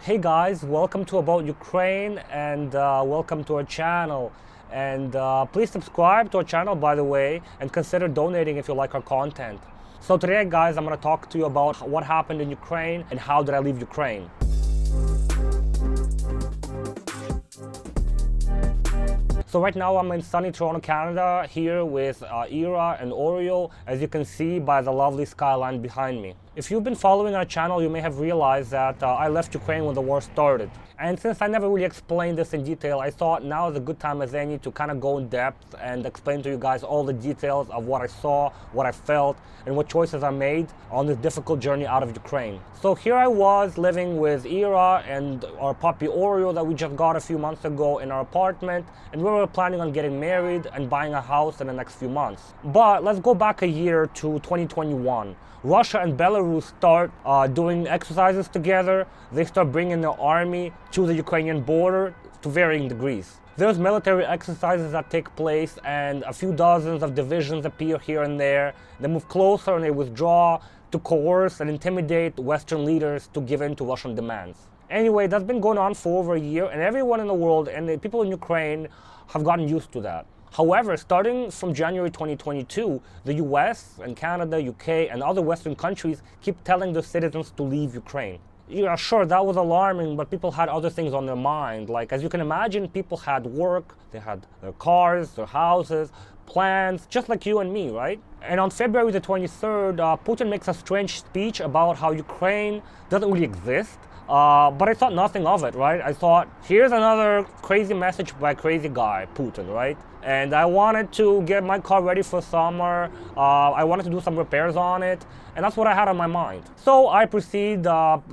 Hey guys, welcome to About Ukraine and welcome to our channel. And please subscribe to our channel, by the way, and consider donating if you like our content. So today, guys, I'm going to talk to you about what happened in Ukraine and how did I leave Ukraine. So right now I'm in sunny Toronto, Canada, here with Ira and Oreo, as you can see by the lovely skyline behind me. If you've been following our channel, you may have realized that I left Ukraine when the war started. And since I never really explained this in detail, I thought now is a good time as any to kind of go in depth and explain to you guys all the details of what I saw, what I felt, and what choices I made on this difficult journey out of Ukraine. So here I was living with Ira and our puppy Oreo that we just got a few months ago in our apartment, and we were planning on getting married and buying a house in the next few months. But let's go back a year to 2021. Russia and Belarus start doing exercises together. They start bringing their army to the Ukrainian border to varying degrees. There's military exercises that take place and a few dozens of divisions appear here and there. They move closer and they withdraw to coerce and intimidate Western leaders to give in to Russian demands. Anyway, that's been going on for over a year, and everyone in the world and the people in Ukraine have gotten used to that. However, starting from January 2022, the US and Canada, UK, and other Western countries keep telling their citizens to leave Ukraine. Yeah, sure, that was alarming, but people had other things on their mind. Like, as you can imagine, people had work, they had their cars, their houses, plans, just like you and me, right? And on February the 23rd, Putin makes a strange speech about how Ukraine doesn't really exist. But I thought nothing of it, right? I thought, here's another crazy message by a crazy guy, Putin, right? And I wanted to get my car ready for summer. I wanted to do some repairs on it, and that's what I had on my mind. So I proceed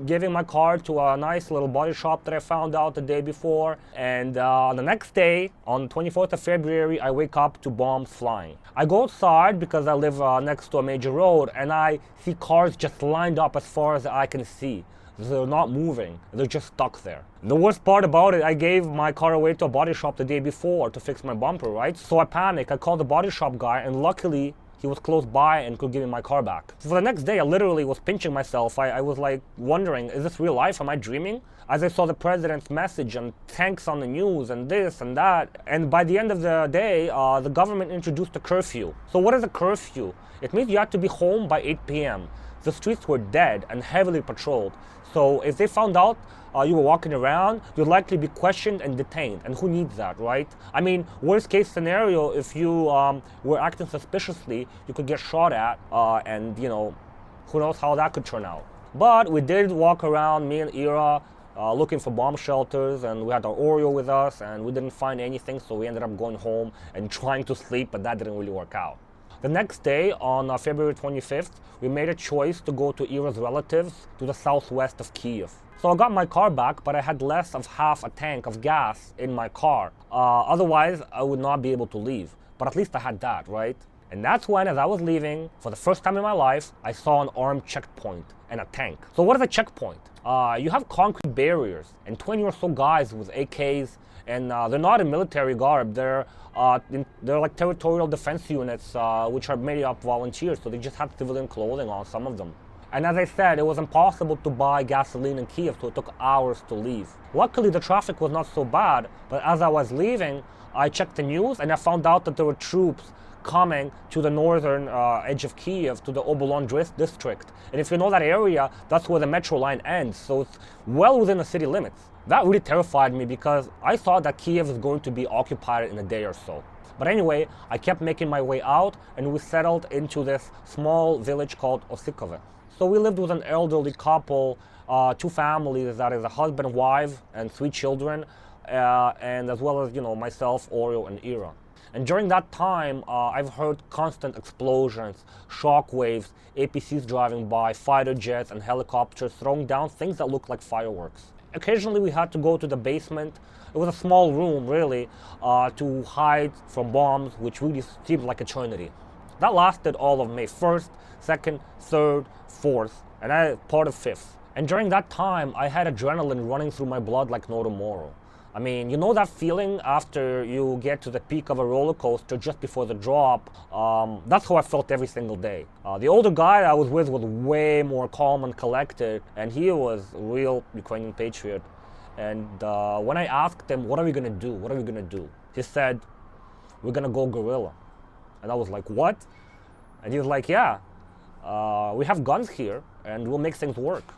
giving my car to a nice little body shop that I found out the day before. And the next day, on the 24th of February, I wake up to bombs flying. I go outside because I live next to a major road, and I see cars just lined up as far as I can see. They're not moving, they're just stuck there. The worst part about it, I gave my car away to a body shop the day before to fix my bumper, right? So I panicked, I called the body shop guy, and luckily he was close by and could give me my car back. So for the next day, I literally was pinching myself. I was like wondering, is this real life? Am I dreaming? As I saw the president's message and tanks on the news and this and that. And by the end of the day, the government introduced a curfew. So what is a curfew? It means you have to be home by 8 p.m. The streets were dead and heavily patrolled. So if they found out you were walking around, you'd likely be questioned and detained. And who needs that, right? I mean, worst case scenario, if you were acting suspiciously, you could get shot at and, you know, who knows how that could turn out. But we did walk around, me and Ira, looking for bomb shelters, and we had our Oreo with us, and we didn't find anything, so we ended up going home and trying to sleep, but that didn't really work out. The next day, on February 25th, we made a choice to go to Ira's relatives to the southwest of Kiev. So I got my car back, but I had less of half a tank of gas in my car. Otherwise, I would not be able to leave. But at least I had that, right? And that's when, as I was leaving, for the first time in my life, I saw an armed checkpoint and a tank. So what is a checkpoint? You have concrete barriers and 20 or so guys with AKs, and they're not in military garb. They're like territorial defense units, which are made up volunteers, so they just have civilian clothing on, some of them. And as I said, it was impossible to buy gasoline in Kiev, so it took hours to leave. Luckily, the traffic was not so bad, but as I was leaving, I checked the news and I found out that there were troops coming to the northern edge of Kiev, to the Obolon district. And if you know that area, that's where the metro line ends, so it's well within the city limits. That really terrified me because I thought that Kiev was going to be occupied in a day or so. But anyway, I kept making my way out, and we settled into this small village called Osikove. So we lived with an elderly couple, two families, that is a husband, wife, and 3 children, and as well as, you know, myself, Oreo, and Ira. And during that time, I've heard constant explosions, shock waves, APCs driving by, fighter jets and helicopters throwing down things that look like fireworks. Occasionally we had to go to the basement. It was a small room, really, to hide from bombs, which really seemed like eternity. That lasted all of May 1st, 2nd, 3rd, 4th, and I part of 5th. And during that time, I had adrenaline running through my blood like no tomorrow. I mean, you know that feeling after you get to the peak of a roller coaster just before the drop? That's how I felt every single day. The older guy I was with was way more calm and collected, and he was a real Ukrainian patriot. And when I asked him, what are we gonna do? What are we gonna do? He said, we're gonna go guerrilla. And I was like, what? And he was like, yeah, we have guns here and we'll make things work.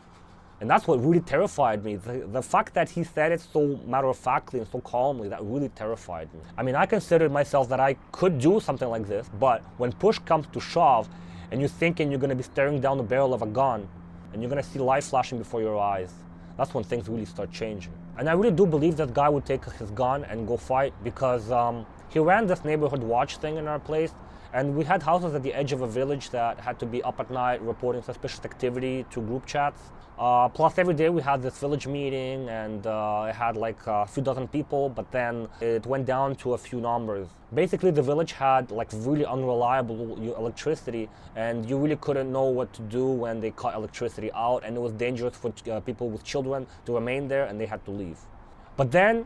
And that's what really terrified me. The fact that he said it so matter-of-factly and so calmly, that really terrified me. I mean, I considered myself that I could do something like this, but when push comes to shove and you're thinking you're gonna be staring down the barrel of a gun and you're gonna see light flashing before your eyes, that's when things really start changing. And I really do believe that guy would take his gun and go fight, because he ran this neighborhood watch thing in our place, and we had houses at the edge of a village that had to be up at night reporting suspicious activity to group chats. Plus every day we had this village meeting, and it had like a few dozen people, but then it went down to a few numbers. Basically the village had like really unreliable electricity, and you really couldn't know what to do when they cut electricity out, and it was dangerous for people with children to remain there, and they had to leave. But then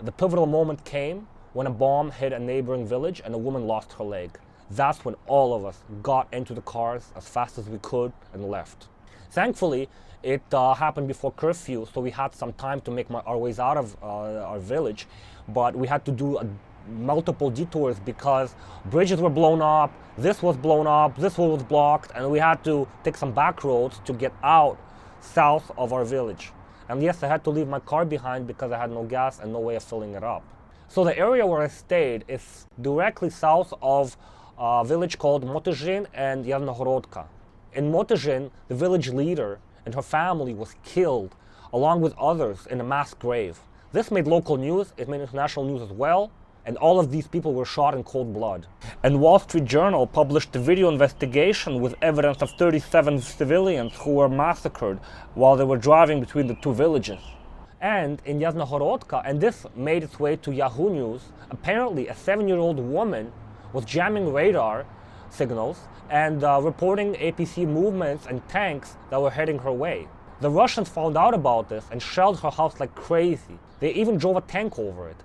the pivotal moment came when a bomb hit a neighboring village and a woman lost her leg. That's when all of us got into the cars as fast as we could and left. Thankfully, it happened before curfew, so we had some time to make our ways out of our village, but we had to do multiple detours because bridges were blown up, this was blown up, this one was blocked, and we had to take some back roads to get out south of our village. And yes, I had to leave my car behind because I had no gas and no way of filling it up. So the area where I stayed is directly south of a village called Motyzhin and Yavnohorodka. In Motyzhin, the village leader and her family was killed along with others in a mass grave. This made local news, it made international news as well, and all of these people were shot in cold blood. And Wall Street Journal published a video investigation with evidence of 37 civilians who were massacred while they were driving between the two villages. And in Yavnohorodka, and this made its way to Yahoo News, apparently a 7-year-old woman was jamming radar signals and reporting APC movements and tanks that were heading her way. The Russians found out about this and shelled her house like crazy. They even drove a tank over it,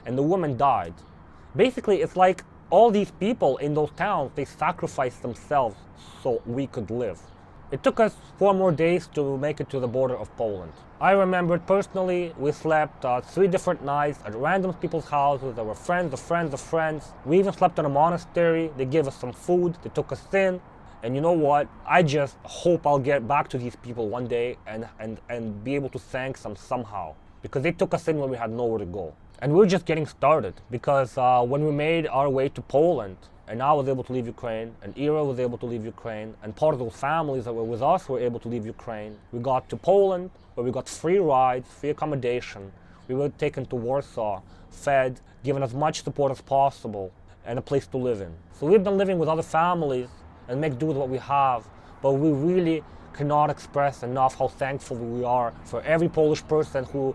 and the woman died. Basically, it's like all these people in those towns, they sacrificed themselves so we could live. It took us 4 more days to make it to the border of Poland. I remember it personally. We slept 3 different nights at random people's houses. There were friends of friends of friends. We even slept in a monastery. They gave us some food. They took us in. And you know what? I just hope I'll get back to these people one day and be able to thank them somehow. Because they took us in when we had nowhere to go. And we're just getting started. Because when we made our way to Poland, and I was able to leave Ukraine, and Ira was able to leave Ukraine, and part of those families that were with us were able to leave Ukraine. We got to Poland, where we got free rides, free accommodation. We were taken to Warsaw, fed, given as much support as possible, and a place to live in. So we've been living with other families and make do with what we have, but we really cannot express enough how thankful we are for every Polish person who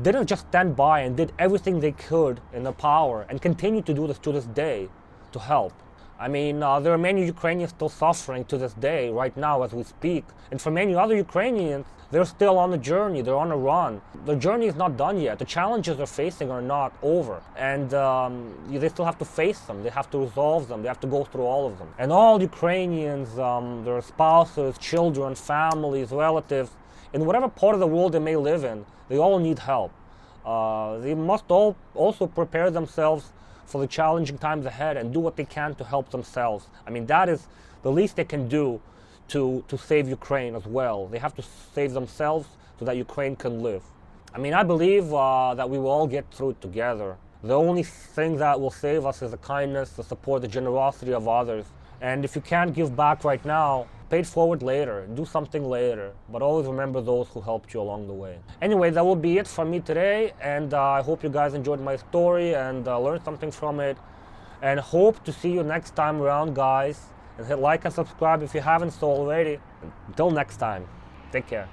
didn't just stand by and did everything they could in their power and continue to do this to this day to help. I mean, there are many Ukrainians still suffering to this day, right now as we speak. And for many other Ukrainians, they're still on the journey, they're on a run. Their journey is not done yet. The challenges they're facing are not over. And they still have to face them, they have to resolve them, they have to go through all of them. And all Ukrainians, their spouses, children, families, relatives, in whatever part of the world they may live in, they all need help. They must all also prepare themselves for the challenging times ahead and do what they can to help themselves. I mean, that is the least they can do to save Ukraine as well. They have to save themselves so that Ukraine can live. I mean, I believe that we will all get through it together. The only thing that will save us is the kindness, the support, the generosity of others. And if you can't give back right now, pay it forward later, do something later, but always remember those who helped you along the way. Anyway, that will be it from me today, and I hope you guys enjoyed my story and learned something from it, and hope to see you next time around, guys, and hit like and subscribe if you haven't so already. Until next time, take care.